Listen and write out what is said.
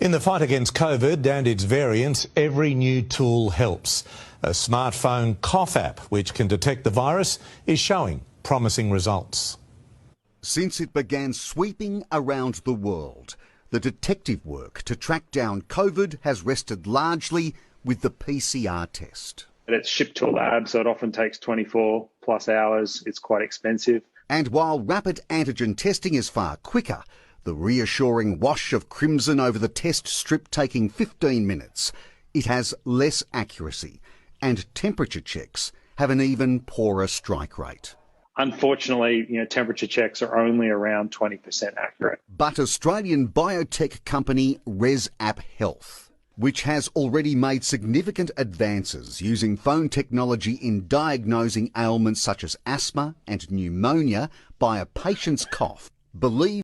In the fight against COVID and its variants, every new tool helps. A smartphone cough app, which can detect the virus, is showing promising results. Since it began sweeping around the world, the detective work to track down COVID has rested largely with the PCR test. It's shipped to a lab, so it often takes 24 plus hours. It's quite expensive. And while rapid antigen testing is far quicker, the reassuring wash of crimson over the test strip taking 15 minutes, it has less accuracy, and temperature checks have an even poorer strike rate. Unfortunately, temperature checks are only around 20% accurate. But Australian biotech company ResApp Health, which has already made significant advances using phone technology in diagnosing ailments such as asthma and pneumonia by a patient's cough, believes